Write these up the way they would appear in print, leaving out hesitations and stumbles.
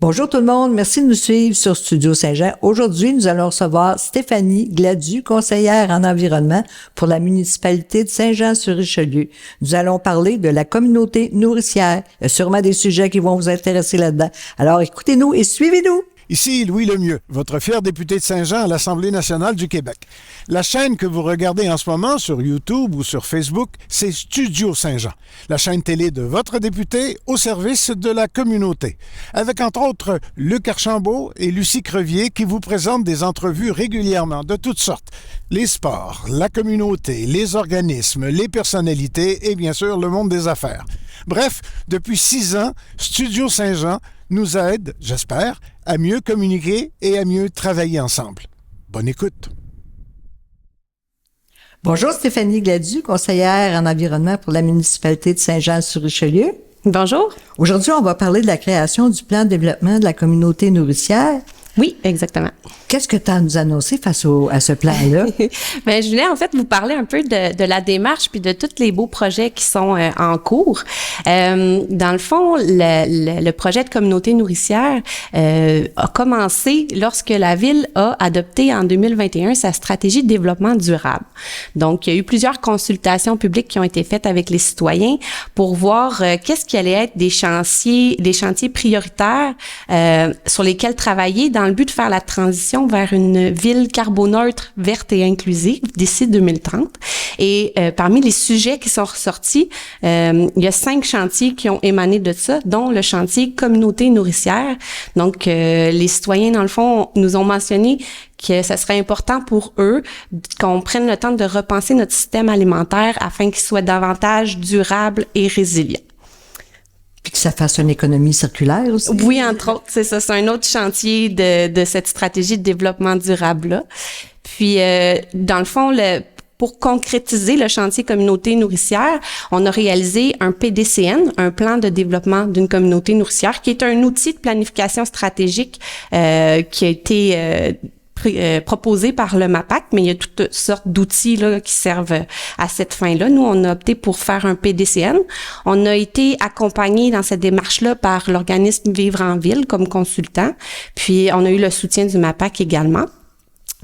Bonjour tout le monde, merci de nous suivre sur Studio Saint-Jean. Aujourd'hui, nous allons recevoir Stéphanie Gladu, conseillère en environnement pour la municipalité de Saint-Jean-sur-Richelieu. Nous allons parler de la communauté nourricière. Il y a sûrement des sujets qui vont vous intéresser là-dedans. Alors écoutez-nous et suivez-nous. Ici Louis Lemieux, votre fier député de Saint-Jean à l'Assemblée nationale du Québec. La chaîne que vous regardez en ce moment sur YouTube ou sur Facebook, c'est Studio Saint-Jean, la chaîne télé de votre député au service de la communauté. Avec entre autres Luc Archambault et Lucie Crevier qui vous présentent des entrevues régulièrement de toutes sortes. Les sports, la communauté, les organismes, les personnalités et bien sûr le monde des affaires. Bref, depuis 6 ans, Studio Saint-Jean nous aide, j'espère, à mieux communiquer et à mieux travailler ensemble. Bonne écoute. Bonjour Stéphanie Gladu, conseillère en environnement pour la municipalité de Saint-Jean-sur-Richelieu. Bonjour. Aujourd'hui, on va parler de la création du plan de développement de la communauté nourricière. Oui, exactement. Qu'est-ce que tu as à nous annoncer face à ce plan-là? Bien, je voulais en fait vous parler un peu de la démarche puis de tous les beaux projets qui sont en cours. Dans le fond, le projet de communauté nourricière a commencé lorsque la Ville a adopté en 2021 sa stratégie de développement durable. Donc, il y a eu plusieurs consultations publiques qui ont été faites avec les citoyens pour voir qu'est-ce qui allait être des chantiers prioritaires sur lesquels travailler dans le but de faire la transition vers une ville carboneutre, verte et inclusive d'ici 2030. Et parmi les sujets qui sont ressortis, il y a 5 chantiers qui ont émané de ça, dont le chantier communauté nourricière. Donc, les citoyens, dans le fond, nous ont mentionné que ça serait important pour eux qu'on prenne le temps de repenser notre système alimentaire afin qu'il soit davantage durable et résilient. Puis que ça fasse une économie circulaire aussi. Oui, entre autres, c'est ça. C'est un autre chantier de cette stratégie de développement durable-là. Puis, dans le fond, pour concrétiser le chantier communauté nourricière, on a réalisé un PDCN, un plan de développement d'une communauté nourricière, qui est un outil de planification stratégique qui a été proposé par le MAPAC, mais il y a toutes sortes d'outils là qui servent à cette fin-là. Nous, on a opté pour faire un PDCN. On a été accompagné dans cette démarche-là par l'organisme Vivre en Ville comme consultant, puis on a eu le soutien du MAPAC également.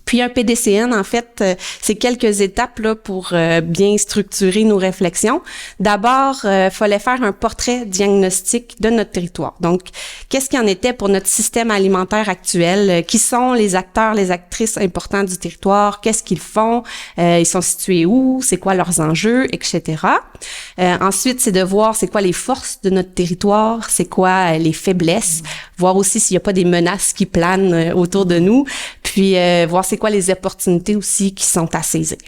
Puis un PDCN, en fait, c'est quelques étapes là pour bien structurer nos réflexions. D'abord, fallait faire un portrait diagnostique de notre territoire. Donc, qu'est-ce qu'il en était pour notre système alimentaire actuel? Qui sont les acteurs, les actrices importants du territoire? Qu'est-ce qu'ils font? Ils sont situés où? C'est quoi leurs enjeux? Etc. Ensuite, c'est de voir c'est quoi les forces de notre territoire? C'est quoi les faiblesses? Voir aussi s'il n'y a pas des menaces qui planent autour de nous. Puis, voir c'est quoi les opportunités aussi qui sont à saisir.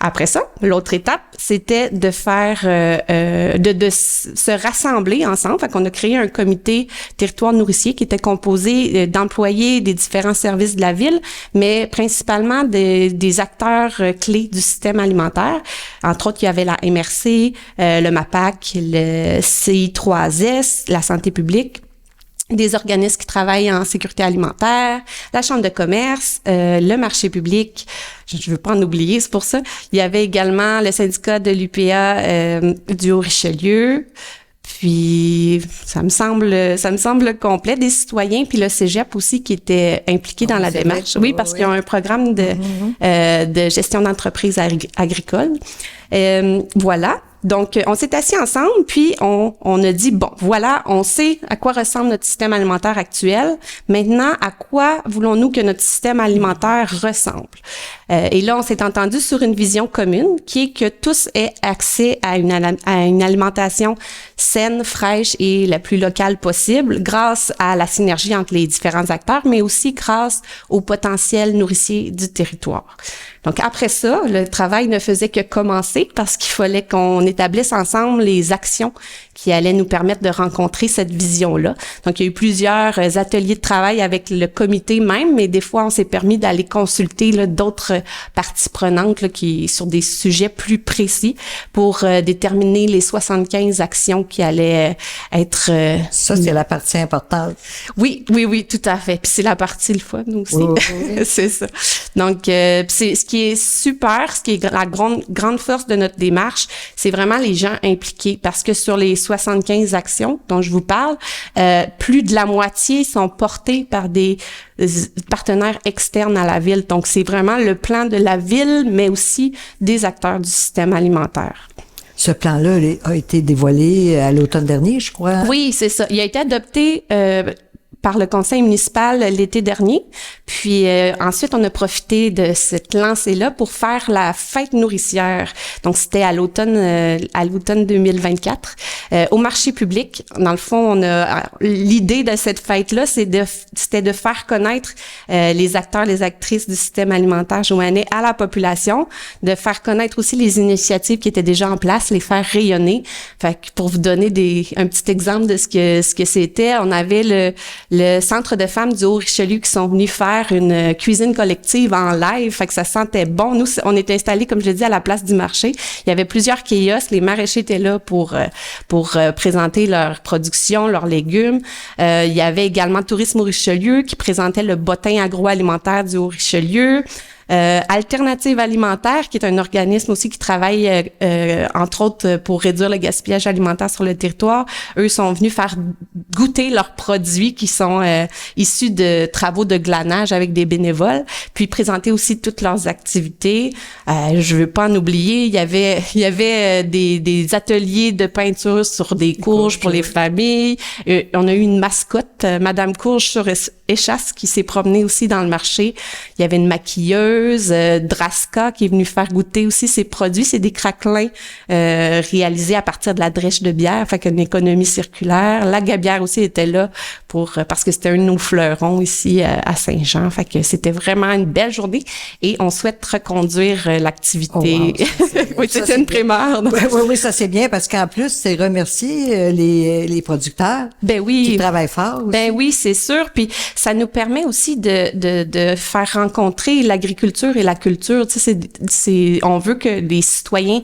Après ça, l'autre étape, c'était de faire, de se rassembler ensemble. Fait qu'on a créé un comité territoire nourricier qui était composé d'employés des différents services de la ville, mais principalement des acteurs clés du système alimentaire. Entre autres, il y avait la MRC, le MAPAC, le CI3S, la santé publique, des organismes qui travaillent en sécurité alimentaire, la chambre de commerce, le marché public, je veux pas en oublier, c'est pour ça. Il y avait également le syndicat de l'UPA du Haut-Richelieu. Puis ça me semble complet, des citoyens, puis le Cégep aussi qui était impliqué dans la démarche. Oui, parce qu'il y a un programme de gestion d'entreprise agricole. Voilà. Donc, on s'est assis ensemble, puis on a dit, bon, voilà, on sait à quoi ressemble notre système alimentaire actuel. Maintenant, à quoi voulons-nous que notre système alimentaire ressemble? Et là, on s'est entendu sur une vision commune, qui est que tous aient accès à une alimentation saine, fraîche et la plus locale possible, grâce à la synergie entre les différents acteurs, mais aussi grâce au potentiel nourricier du territoire. Donc, après ça, le travail ne faisait que commencer parce qu'il fallait qu'on établisse ensemble les actions qui allaient nous permettre de rencontrer cette vision-là. Donc, il y a eu plusieurs ateliers de travail avec le comité même, mais des fois, on s'est permis d'aller consulter là, d'autres parties prenantes là, qui sur des sujets plus précis pour déterminer les 75 actions qui allaient être... Ça, c'est la partie importante. Oui, tout à fait. Puis c'est la partie le fun aussi. Oui. C'est ça. Donc, c'est ce qui qui est super, ce qui est la grande force de notre démarche, c'est vraiment les gens impliqués, parce que sur les 75 actions dont je vous parle, plus de la moitié sont portées par des partenaires externes à la ville. Donc, c'est vraiment le plan de la ville, mais aussi des acteurs du système alimentaire. Ce plan-là a été dévoilé à l'automne dernier, je crois. Oui, c'est ça. Il a été adopté par le conseil municipal l'été dernier. Puis ensuite, on a profité de cette lancée-là pour faire la fête nourricière. Donc, c'était à l'automne 2024. Au marché public, dans le fond, l'idée de cette fête-là, c'était de faire connaître les acteurs, les actrices du système alimentaire joannais à la population, de faire connaître aussi les initiatives qui étaient déjà en place, les faire rayonner. Fait que pour vous donner un petit exemple de ce que c'était, on avait le Centre de femmes du Haut-Richelieu qui sont venus faire une cuisine collective en live, fait que ça sentait bon. Nous, on était installés, comme je l'ai dit, à la place du marché. Il y avait plusieurs kiosques, les maraîchers étaient là pour présenter leur production, leurs légumes. Il y avait également Tourisme Haut-Richelieu qui présentait le bottin agroalimentaire du Haut-Richelieu. Alternative alimentaire, qui est un organisme aussi qui travaille, entre autres, pour réduire le gaspillage alimentaire sur le territoire. Eux sont venus faire goûter leurs produits qui sont issus de travaux de glanage avec des bénévoles, puis présenter aussi toutes leurs activités. Je veux pas en oublier, il y avait des ateliers de peinture sur des courges pour les familles. On a eu une mascotte, Madame Courge sur échasse, qui s'est promenée aussi dans le marché. Il y avait une maquilleuse, Draska, qui est venue faire goûter aussi ses produits. C'est des craquelins réalisés à partir de la drèche de bière, fait qu'une économie circulaire. La Gabière aussi était là parce que c'était un de nos fleurons ici à Saint-Jean. Fait que c'était vraiment une belle journée et on souhaite reconduire l'activité. Oh wow, oui, c'était une primeur. Oui, ça c'est bien parce qu'en plus, c'est remercier les producteurs. Ben oui. Qui travaillent fort aussi. Ben oui, c'est sûr. Puis ça nous permet aussi de faire rencontrer l'agriculture et la culture. Tu sais, on veut que les citoyens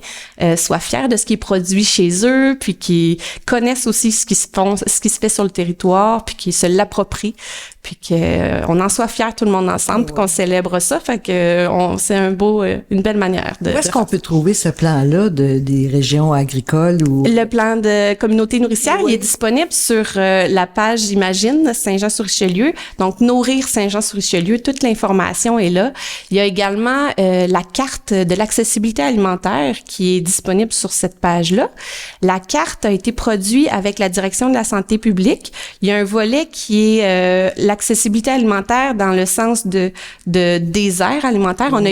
soient fiers de ce qui est produit chez eux, puis qu'ils connaissent aussi ce qui se fait sur le territoire, puis qu'ils se l'approprient, puis qu'on en soit fiers tout le monde ensemble, puis qu'on célèbre ça. Fait que c'est une belle manière de. Où est-ce qu'on peut trouver ce plan-là des régions agricoles ou le plan de communauté nourricière? Oui. Il est disponible sur la page Imagine Saint-Jean-sur-Richelieu. Donc Nourrir Saint-Jean-sur-Richelieu, toute l'information est là. Il y a également la carte de l'accessibilité alimentaire qui est disponible sur cette page-là. La carte a été produite avec la direction de la santé publique. Il y a un volet qui est l'accessibilité alimentaire dans le sens de désert alimentaire. On a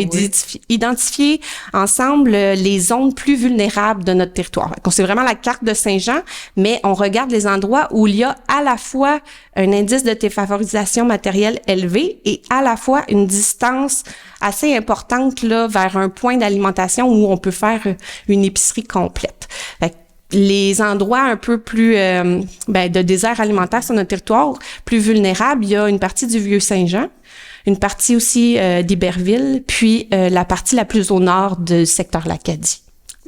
identifié ensemble les zones plus vulnérables de notre territoire. Donc, c'est vraiment la carte de Saint-Jean, mais on regarde les endroits où il y a à la fois un indice de défavorisation matérielle élevé et à la fois une distance assez importante là vers un point d'alimentation où on peut faire une épicerie complète. Fait que les endroits un peu plus de désert alimentaire sur notre territoire, plus vulnérables, il y a une partie du Vieux-Saint-Jean, une partie aussi d'Iberville, puis la partie la plus au nord du secteur l'Acadie.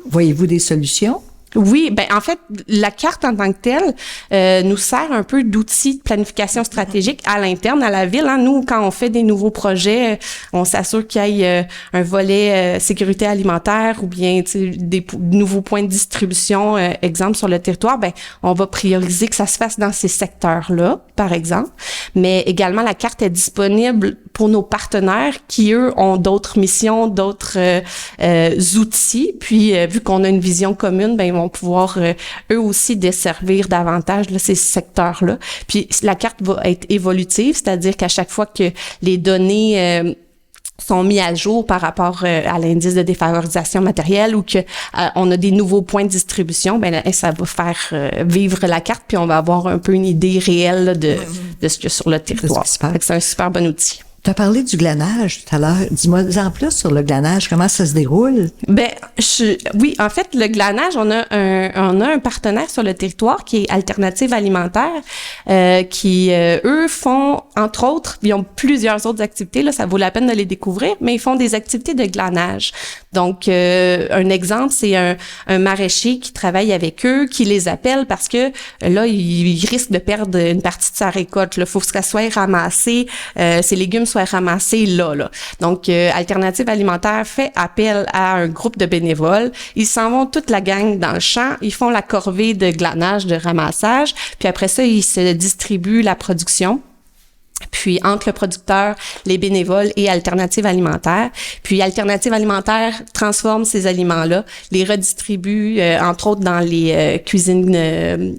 Voyez-vous des solutions? Oui, en fait, la carte en tant que telle nous sert un peu d'outil de planification stratégique à l'interne, à la ville. Hein. Nous, quand on fait des nouveaux projets, on s'assure qu'il y ait un volet sécurité alimentaire ou bien des nouveaux points de distribution, exemple, sur le territoire. On va prioriser que ça se fasse dans ces secteurs-là, par exemple. Mais également, la carte est disponible pour nos partenaires qui, eux, ont d'autres missions, d'autres outils. Puis, vu qu'on a une vision commune, ils vont pouvoir eux aussi desservir davantage là, ces secteurs-là. Puis la carte va être évolutive, c'est-à-dire qu'à chaque fois que les données sont mis à jour par rapport à l'indice de défavorisation matérielle ou que on a des nouveaux points de distribution, ça va faire vivre la carte puis on va avoir un peu une idée réelle là, de ce qu'il y a sur le territoire. C'est un super bon outil. Tu as parlé du glanage tout à l'heure. Dis-moi en plus sur le glanage, comment ça se déroule? Oui, en fait, le glanage, on a un partenaire sur le territoire qui est Alternative alimentaire, qui, eux, font, entre autres, ils ont plusieurs autres activités, là, ça vaut la peine de les découvrir, mais ils font des activités de glanage. Donc, un exemple, c'est un maraîcher qui travaille avec eux, qui les appelle parce que là, il risque de perdre une partie de sa récolte. Il faut que ça soit ramassé. Ses légumes soit ramassée là. Donc, Alternative Alimentaire fait appel à un groupe de bénévoles. Ils s'en vont toute la gang dans le champ. Ils font la corvée de glanage, de ramassage. Puis après ça, ils se distribuent la production. Puis entre le producteur, les bénévoles et Alternative Alimentaire. Puis Alternative Alimentaire transforme ces aliments-là, les redistribue, entre autres dans les cuisines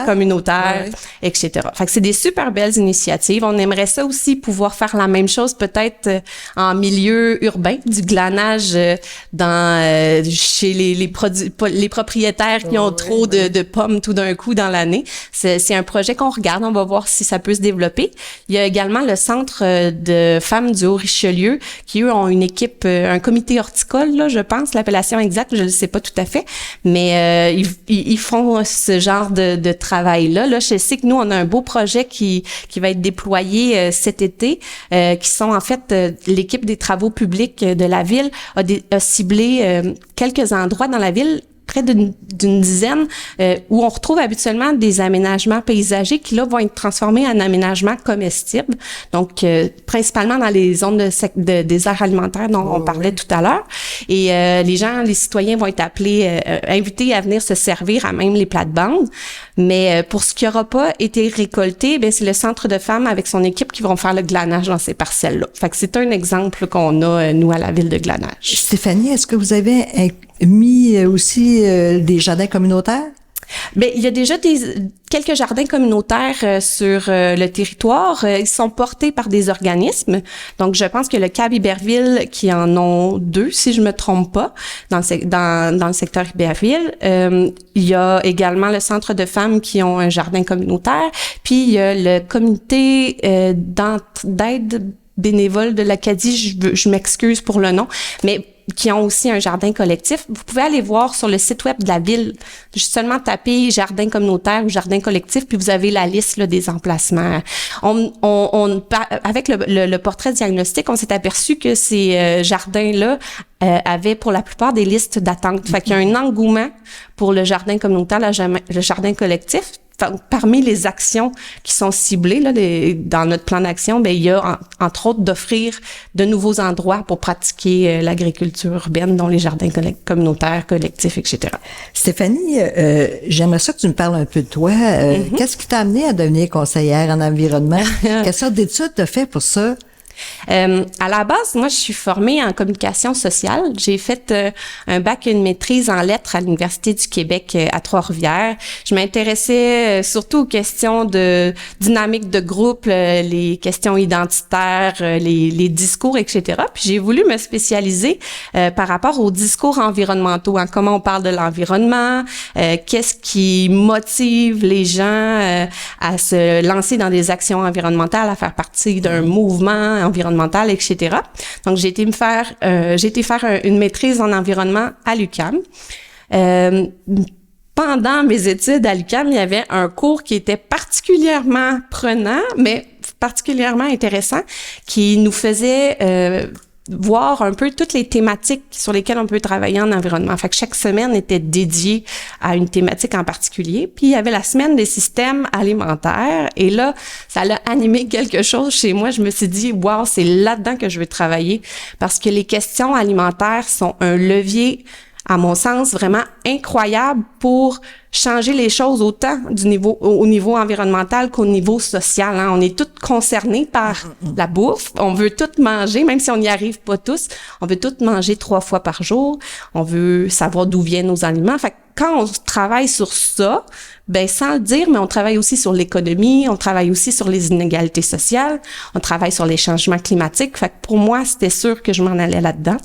communautaires, etc. Fait que c'est des super belles initiatives. On aimerait ça aussi pouvoir faire la même chose peut-être en milieu urbain, du glanage chez les propriétaires qui ont trop de pommes tout d'un coup dans l'année. C'est un projet qu'on regarde. On va voir si ça peut se développer. Il y a également le Centre de femmes du Haut-Richelieu qui, eux, ont une équipe, un comité horticole, là, je pense, l'appellation exacte, je ne sais pas tout à fait, mais ils font ce genre de travail-là. Là, je sais que nous, on a un beau projet qui va être déployé cet été, qui sont en fait l'équipe des travaux publics de la ville a ciblé quelques endroits dans la ville, près d'une dizaine, où on retrouve habituellement des aménagements paysagers qui, là, vont être transformés en aménagements comestibles. Donc, principalement dans les zones des aires alimentaires dont on parlait tout à l'heure. Et les citoyens vont être appelés, invités à venir se servir à même les plates-bandes. Mais pour ce qui n'aura pas été récolté, ben c'est le Centre de femmes avec son équipe qui vont faire le glanage dans ces parcelles-là. Fait que c'est un exemple qu'on a, nous, à la ville de Glanage. Stéphanie, est-ce que vous avez mis aussi des jardins communautaires? Ben, il y a déjà quelques jardins communautaires sur le territoire. Ils sont portés par des organismes. Donc, je pense que le CAB Iberville, qui en ont 2, si je me trompe pas, dans le secteur Iberville. Il y a également le Centre de femmes qui ont un jardin communautaire. Puis, il y a le comité d'aide bénévole de l'Acadie. Je m'excuse pour le nom, mais qui ont aussi un jardin collectif. Vous pouvez aller voir sur le site web de la ville, juste seulement taper jardin communautaire ou jardin collectif, puis vous avez la liste là, des emplacements. Avec le portrait diagnostic, on s'est aperçu que ces jardins-là avaient pour la plupart des listes d'attente. Fait qu'il y a un engouement pour le jardin communautaire, le jardin collectif. Parmi les actions qui sont ciblées là, dans notre plan d'action, ben il y a entre autres d'offrir de nouveaux endroits pour pratiquer l'agriculture urbaine, dont les jardins communautaires, collectifs, etc. Stéphanie, j'aimerais ça que tu me parles un peu de toi. Qu'est-ce qui t'a amené à devenir conseillère en environnement? Quelle sorte d'études t'as fait pour ça? À la base, moi, je suis formée en communication sociale. J'ai fait un bac et une maîtrise en lettres à l'Université du Québec à Trois-Rivières. Je m'intéressais surtout aux questions de dynamique de groupe, les questions identitaires, les discours, etc. Puis j'ai voulu me spécialiser par rapport aux discours environnementaux, hein, comment on parle de l'environnement, qu'est-ce qui motive les gens à se lancer dans des actions environnementales, à faire partie d'un mouvement environnemental, etc. Donc, j'ai été faire une maîtrise en environnement à l'UQAM. Pendant mes études à l'UQAM, il y avait un cours qui était particulièrement prenant, mais particulièrement intéressant, qui nous faisait voir un peu toutes les thématiques sur lesquelles on peut travailler en environnement. Fait que chaque semaine était dédiée à une thématique en particulier. Puis il y avait la semaine des systèmes alimentaires. Et là, ça l'a animé quelque chose chez moi. Je me suis dit, wow, c'est là-dedans que je veux travailler. Parce que les questions alimentaires sont un levier, à mon sens, vraiment incroyable pour changer les choses autant au niveau environnemental qu'au niveau social. Hein. On est tous concernés par la bouffe. On veut tout manger, même si on n'y arrive pas tous. On veut tout manger 3 fois par jour. On veut savoir d'où viennent nos aliments. Fait que quand on travaille sur ça, ben sans le dire, mais on travaille aussi sur l'économie, on travaille aussi sur les inégalités sociales, on travaille sur les changements climatiques. Fait que pour moi, c'était sûr que je m'en allais là-dedans.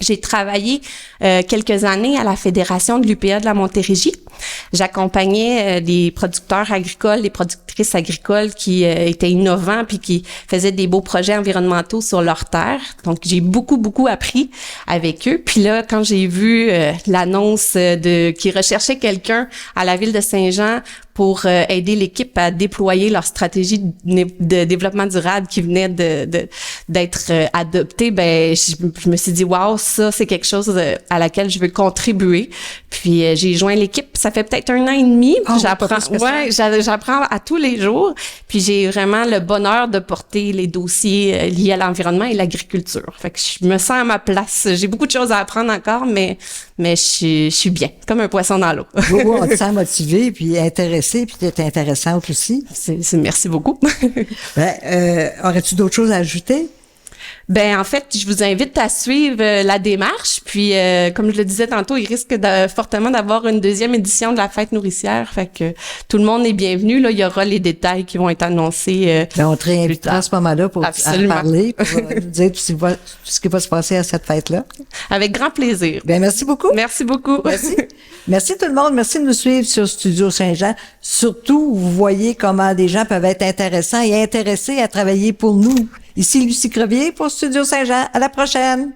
J'ai travaillé quelques années à la Fédération de l'UPA de la Montérégie. J'accompagnais les producteurs agricoles, les productrices agricoles qui étaient innovants puis qui faisaient des beaux projets environnementaux sur leurs terres. Donc, j'ai beaucoup appris avec eux. Puis là, quand j'ai vu l'annonce qui recherchait quelqu'un à la ville de Saint-Jean pour aider l'équipe à déployer leur stratégie de développement durable qui venait d'être adoptée. Ben, je me suis dit, wow, ça, c'est quelque chose à laquelle je veux contribuer. Puis j'ai joint l'équipe, ça fait peut-être 1 an et demi. J'apprends à tous les jours. Puis j'ai vraiment le bonheur de porter les dossiers liés à l'environnement et l'agriculture. Fait que je me sens à ma place. J'ai beaucoup de choses à apprendre encore, mais je suis bien, comme un poisson dans l'eau. Oui, on te sent motivé, puis intéressé, puis tu es intéressante aussi. Merci beaucoup. Aurais-tu d'autres choses à ajouter? Ben en fait, je vous invite à suivre la démarche. Puis, comme je le disais tantôt, il risque fortement d'avoir une 2e édition de la fête nourricière. Fait que tout le monde est bienvenu. Là, il y aura les détails qui vont être annoncés. On te réinvitera à ce moment-là pour en parler, pour nous dire tout ce qui va se passer à cette fête-là. Avec grand plaisir. Ben merci beaucoup. Merci beaucoup. Merci. Merci tout le monde. Merci de nous suivre sur Studio Saint-Jean. Surtout, vous voyez comment des gens peuvent être intéressants et intéressés à travailler pour nous. Ici Lucie Crevier pour Studio Saint-Jean. À la prochaine!